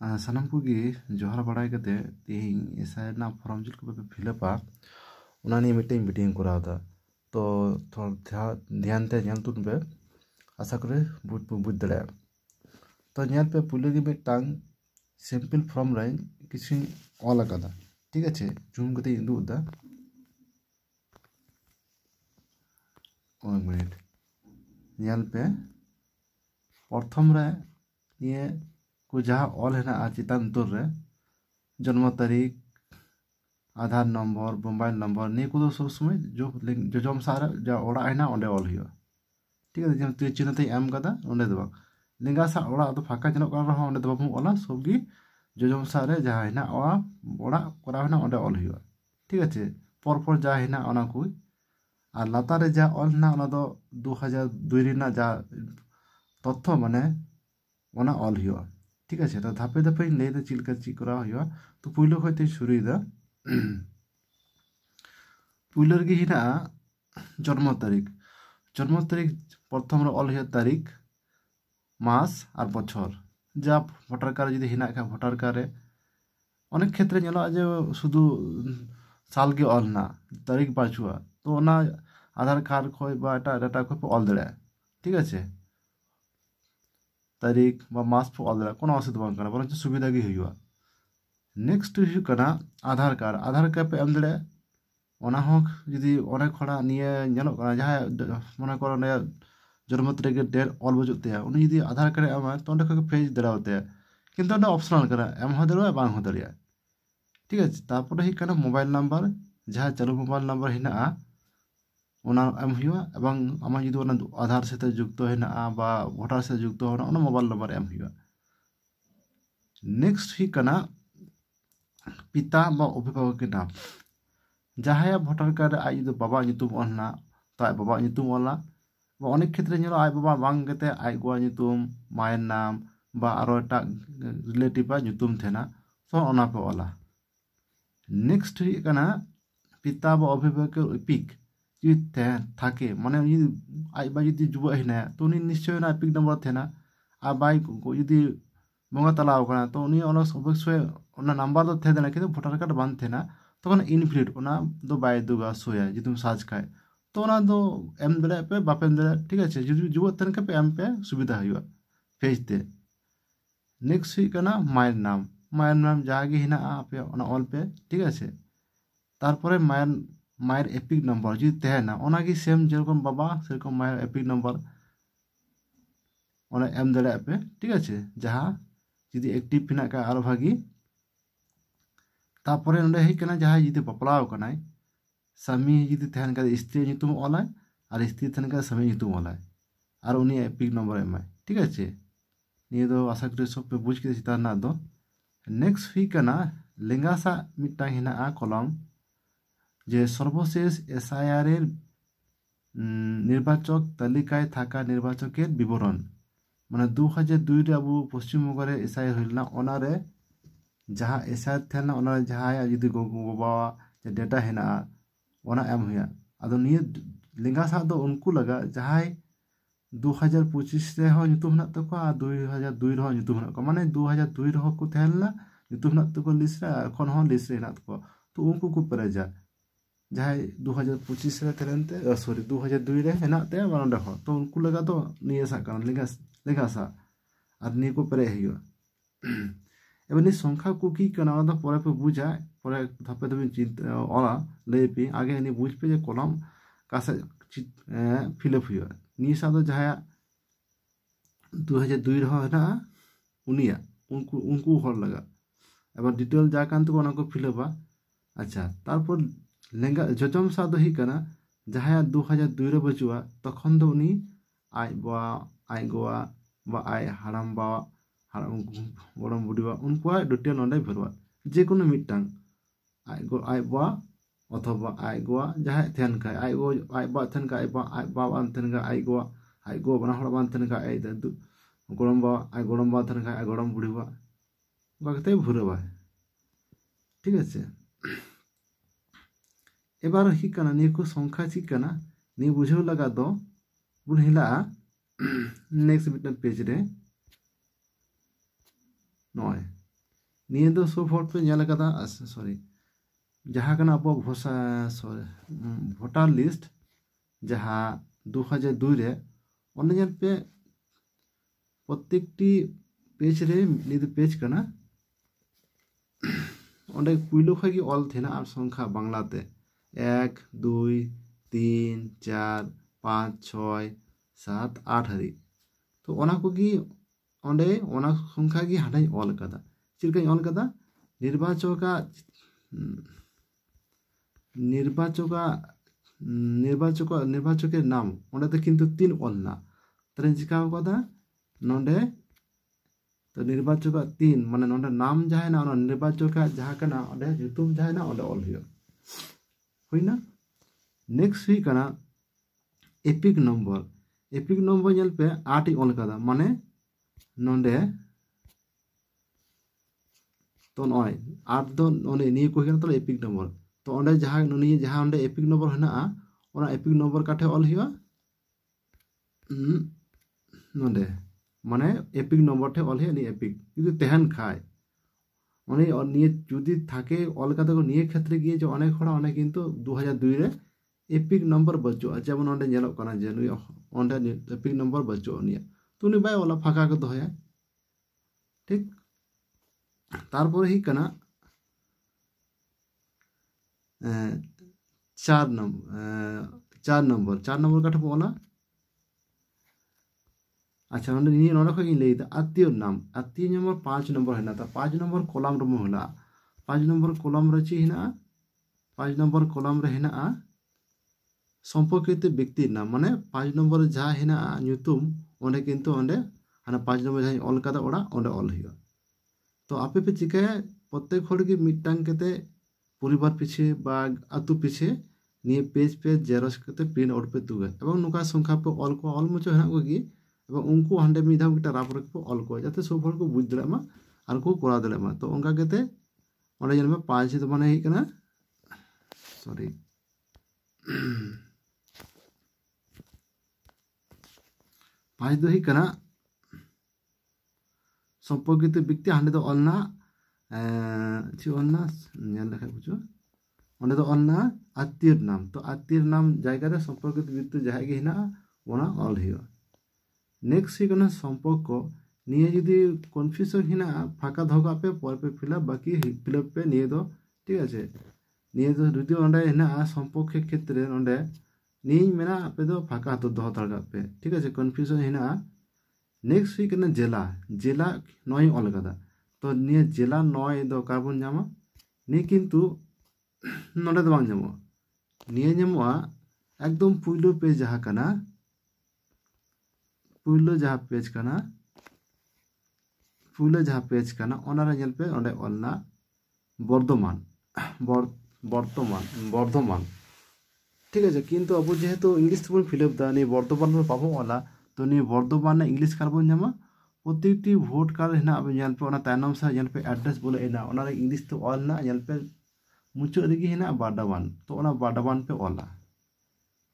सानम को जोहार बड़ाई करते तेहिं एसआई ना फॉर्म चल को फिलअपा उना नहीं मीटिंग कराव दा तो थोड़ा ध्यान ते ñel तुन पे आशा करे बुझ दड़े तो ñel पे पुले की मिटांग सिंपल फॉर्म रे किसी ऑल अकादा ठीक है जूम करते इंदु दा 1 मिनट ñel पे प्रथम रे ये को जहाँ ऑल है ना चितान तुर रे जन्म तारीख आधार नंबर मोबाइल नंबर नहीं को सब समय जो जम सारा जा ओड़ा है ना ओंडे ऑल हुआ ठीक है जब चिन्ह ते एम कदा ओंडे दो लेंगा सा ओड़ा तो फाका जनक कर रहा ओंडे दो बाबू ओला सबगी जो जम सारे जहाँ है ना ओड़ा करा है ना ओंडे ऑल हुआ ठीक है पर जा है ना ओना को और लाता रे जा ऑल ना ओना दो 2002 रिना जा तथ्य माने ओना ऑल हुआ ठीक है तो धापे धापे लैदा चिलका चीज करा हुआ तो पुइलो खते शुरुदा पुइलर गे हिना जन्म तारीख प्रथम रे ऑल हुआ तारीख मास और बछर जा भोटार कार्ड जुदी हिना खा भोटार कार्ड रे अनेक क्षेत्र नेला जे शुधु साल के ऑल ना तारीख बाछुआ तो ओना आधार कार्ड खय बा डाटा खय ऑल दड़े ठीक है तारीख बा मास पे ऑल दड़ा कोनो असुविधा बांग कना बरंच सुविधा गे हुआ नेक्स्ट हुई कना आधार कार्ड पे एम दड़े ओना हो जुदी अनेक खड़ा निये नेलो कना जहां मने करो ने जन्म तारीख डेट ऑल बजुते उनी जुदी आधार कार्ड एम तो ओंडे खय पेज दड़ावते किंतु ओंडे ऑप्शनल कना एम हो दड़े बांग हो दड़िया ठीक है तारपरे हुई कना मोबाइल नंबर जहां चालू मोबाइल नंबर हिना ओना एम हुआ एवं आमा जुदी ओना आधार से जुक्त हेना बा भोटार से जुक्त होना ओना मोबाइल नंबर एम हुआ नेक्स्ट हुई कना पिता बा अभिभावक के नाम जहां भोटार कार्ड आज जुदी बाबा nyutum ओलना तो आज बाबा nyutum ओला बा अनेक क्षेत्र नेलो आज बाबा बांग कते आज गोवा nyutum मायर नाम बा आरो एटा रिलेटिव बा nyutum थेना तो ओना पे ओला नेक्स्ट हुई कना पिता बा अभिभावक के इपिक थाके माने आज बा जुदी जुवा हेना तो उनी निश्चय ना पिक नंबर थेना आ बाई को जुदी बंगा तलाव कना तो उनी ओना अवश्य ओना नंबर तो थे देना किंतु भोटार कार्ड बान थेना तो ओना इनवैलिड ओना दो बाय दुगा सोया जुदी साज खाए तो ओना दो एम दड़े पे बापेम दड़े ठीक है जुदी जुवा तन के पे एम पे सुविधा हुआ पेज ते नेक्स्ट हुई कना मायर नाम जागे हिना पे ओना ऑल पे ठीक है तारपरे मायर एपिक नंबर जुदी तहना ओनागी सेम जेरकम बाबा सेरकम मायर एपिक नंबर ओना एम दड़े पे ठीक है जहाँ जुदी एक्टिव हिना का आरो भागी तारपरे ओंडे हुई कना जहाँ जुदी बपलाव कनाय स्वामी जुदी तहन का स्त्री nyutum ओलाय और स्त्री तहन का स्वामी nyutum ओलाय और उनी एपिक नंबर एमाय ठीक है निये दो आशा करी सब पे बुझ के चितार ना दो नेक्स्ट हुई कना लेंगासा मिटा हिना कलम जे सर्वशेष एसआईआर निर्वाचक तालिकाय थाका निर्वाचकेर विवरण माने 2002 रे अब पश्चिम बंग रे एसआईआर हइलना ओनारे जहां एसआईआर थेना ओना जहां जुदी गोगो बाबा डेटा हेना ओना एम हुआ अदो निये लेंगा सा दो उनको लगा जहां 2025 रे हो nyutum हना तको आ 2002 रे हो nyutum हना को माने 2002 रे हो को थेलना nyutum हना तको लिस्ट रे एखन हो लिस्ट रे हना तको तो उनको को परेजा जहां 2025 रे तेरनते सॉरी 2002 रे हेनाते मानडे हो तो उनको लगा तो निये सा कान लेगा सा और निये को परे हियो एबनी संख्या को की कना तो परे पे बुझा परे धापे धापे चिंता ओला लेपी आगे नि बुझ पे जे कलम कासे फिलअप हुआ निये सा तो जहां 2002 रे हो हेना उनिया उनको हर लगा एबार डिटेल जा कान तो ओना को फिलअपा अच्छा तारपर लेंगा जजम सा दो ही कना जहां 2002 रे बचुआ तखन दो उनी आई बा आई गोवा बा आई हाराम बा हाराम गोरम बुडीवा उनको डिटेल नोंडे भरवा जे कोनो मिटांग आई बा अथवा आई गोवा जहां थेन का आई बा थेन का आई बा बान थेन का आई गोवा बना हड़ बान थेन का आई दु गोरम बा थेन का आई गोरम बुडीवा बाकते भरवा ठीक है एबार ही कना निये को संख्या ची कना निये बुझाव लगा दो बुन हिला नेक्स्ट मिटन पेज रे नय निये दो सब हर पे नेल कदा सॉरी जहाँ कना अब भोटार लिस्ट जहाँ 2002 रे ओने नेल पे प्रत्येकटी पेज रे निद पेज कना ओंडे पुइलो खय गी ऑल थेना आर संख्या बांग्लाते 1 2 3 4 5 6 7 8 हारि तो ओना को गी ओंडे ओना संख्या गी हाडाई ऑल कदा चिलकाई ऑल कदा निर्वाचका निर्वाचकेर नाम ओंडे तो किन्तु 3 ऑल ना तरे चिका कदा नोंडे तो निर्वाचक 3 माने नोंडे नाम जहाँ ना निर्वाचक जहाँ कना ओंडे युतुम जहाँ ना ओंडे ऑल हुईना नेक्स्ट हुई कना एपिक नम्बर नेल पे 8 ऑल कदा माने नोंडे तो नय 8 दो ओने निये को तो एपिक नम्बर तो ओंडे जहाँ नुनी जहाँ ओंडे एपिक नम्बर हेना ओना एपिक नम्बर काठे ऑल हुआ नोंडे माने एपिक नम्बर ठे ऑल हुआ एपिक जुदी तहन खाय ओने निये जुदी थाके ऑल कदा को निये क्षेत्र गिये जो अनेक हड़ा ओने किन्तु 2002 रे एपिक नम्बर बचुआ जेमन ओंडे नेलोग कना जे नुई ओंडे एपिक नम्बर बचुआ निया तो उनी बाय ओला फाका को दोहया ठीक तारपर ही कना 4 नम्बर काठे बोला अच्छा नोंडे नोंडे खय इन लैदा आत्मीय नम्बर 5 नम्बर हेना ता 5 नम्बर कॉलम रे होला 5 नम्बर कॉलम रे ची हेना 5 नम्बर कॉलम रे हेना सम्पर्कित व्यक्ति नाम माने 5 नम्बर जहाँ हेना nyutum ओंडे किन्तु ओंडे हाना 5 नम्बर जहाँ ऑल कदा ओड़ा ओंडे ऑल हुआ तो आपे पे चिकाया प्रत्येक हर की मिटांग केते परिवार पीछे बा आतु पीछे निये पेज पे जेरक्स केते प्रिंट आउट पे तुगे एवं नुका संख्या पे ऑल मुचो हेना को गी एवं उनको हांडे मिधा मिटा रापर को ऑल को जाते सब हर को बुझ दले मा आर को कोरा दले मा तो उनका केते ओंडे जन में 5 तो माने ही कना सॉरी पाँच दो ही कना सम्पर्कित व्यक्ति हांडे तो ऑलना ची ऑलना नेल देखा बुझो ओंडे तो ऑलना आत्मीय नाम तो आत्मीय नाम जायगा रे सम्पर्कित व्यक्ति जहाँ गे हिना ओना ऑल हियो नेक्स्ट ही कना सम्पर्क निये यदि कन्फ्यूजन हिना फाका धोगा पे पर पे फिलअप बाकी फिलअप पे निये दो ठीक है निये दो यदि ओंडे हिना सम्पर्क क्षेत्र ओंडे निये मेना पे दो फाका तो दो तड़का पे ठीक है कन्फ्यूजन हिना नेक्स्ट हुई कना जिला 9 ऑल कदा तो निये जिला 9 दो कार्बन जामा नि किन्तु नोंडे दो बांग जामो निये जामोआ एकदम पुइलो पेज जहाँ कना पुइलो जहाँ पेज कना ओना रे नेल पे ओंडे ऑलना बर्धमान ठीक है किन्तु अब जेहेतु इंग्लिश तबन फिलअप दा नि बर्धमान में पाबो वाला तो नि बर्धमान इंग्लिश कार्बन जामा प्रत्येकटी भोट कार्ड हेना अब नेल पे ओना तायनम सा नेल पे एड्रेस बोले हेना ओना रे इंग्लिश तो ऑल ना नेल पे मुचो रेगी हेना बाडावान तो ओना बाडावान पे ऑला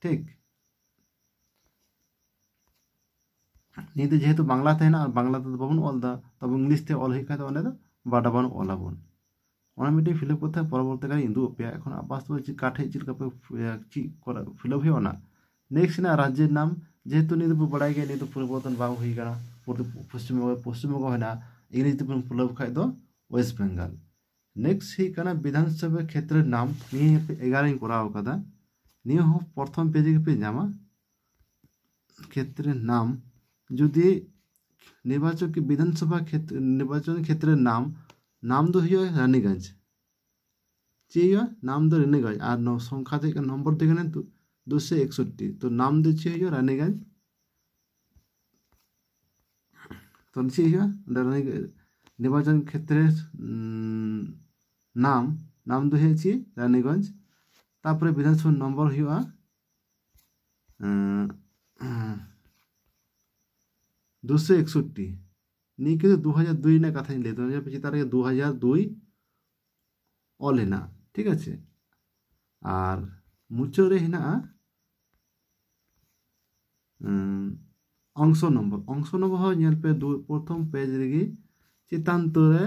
ठीक निते जेहेतु बांग्ला ते हेना बांग्ला ते बाबन ऑल दा तब इंग्लिश ते ऑल हिका तो ओने दो बाडावान ऑलाबन ओना मिटे फिलअप करते परवर्ती काले इंदु पे এখন वास्तव में काठे चिलका पे ची फिलअप है ना नेक्स्ट ना राज्य नाम जेहेतु नि तो बड़ाई गए नि तो परिवर्तन बांग हुई कना पश्चिम बंग है इंग्लिश तो फिलअप खाय दो वेस्ट बेंगल नेक्स्ट ही कना विधानसभा क्षेत्र नाम नि 11 कराव कदा नि हो प्रथम पेज पे जामा क्षेत्र नाम यदि निर्वाचक विधानसभा क्षेत्र निर्वाचन क्षेत्र नाम दो हुआ रानीगंज चे हुआ नाम दो रानीगंज और संख्या थे नम्बर देखे तो 261 तो नाम दो चे हुआ रानीगंज तो चे हुआ निर्वाचन क्षेत्र नाम दो है चे रानीगंज तापर विधानसभा नम्बर हुआ 261 नी कि 2002 ना कथा ले तो चितार 2002 ऑल हेना ठीक है और मुचो रे हेना अंश नम्बर हो नेल पे प्रथम पेज रेगी चितान तो रे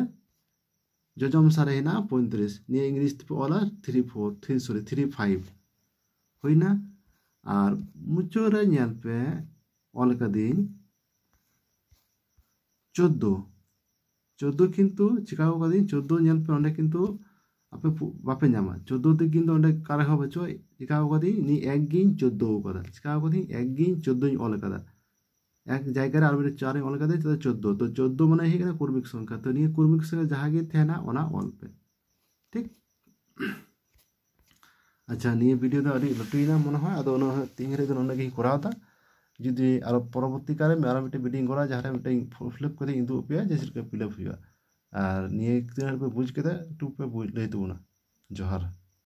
ᱡᱚᱡᱚᱢ ᱥᱟᱨᱮ ᱦᱮᱱᱟᱜᱼᱟ 35 ᱱᱤᱭᱟᱹ ᱤᱝᱞᱤশ ᱛᱮᱯᱮ ᱚᱞᱟ 35 ᱦᱩᱭᱱᱟ ᱟᱨ ᱢᱩᱪᱟᱹᱫ ᱨᱮ ᱧᱮᱞ ᱯᱮ ᱚᱞ ᱠᱟᱫᱤᱧ 14 কিন্তু চিকাও কদিন 14 ñel pe onde কিন্তু আপে বাপে জামা 14 তে কিন্তু onde কারে হবে চো চিকাও কদিন নি 1 গিন 14 কদা চিকাও কদিন 1 গিন 14 ᱧ অল কদা এক জায়গায় আর 4 ᱧ অল কদা তো 14 তো 14 মানে হে কেনা কর্মিক সংখ্যা তো নিয়ে কর্মিক সংখ্যা যাহা গে থেনা ওনা অল पे ঠিক আচ্ছা নিয়ে ভিডিও দা আদি লটুইনা মনে হয় আদো ওনা তিন রে দন অনেক করাও তা যদি আর পরবর্তী কালে আর মিটিং ভিডিও করা যাহারে মিটিং ফ্লিপ করে ইন্দু পেয়া জেসির কে ফিল আপ হুয়া আর নিয়ে কিনার पे বুঝ के टू पे बुझ ले तो ना जोहार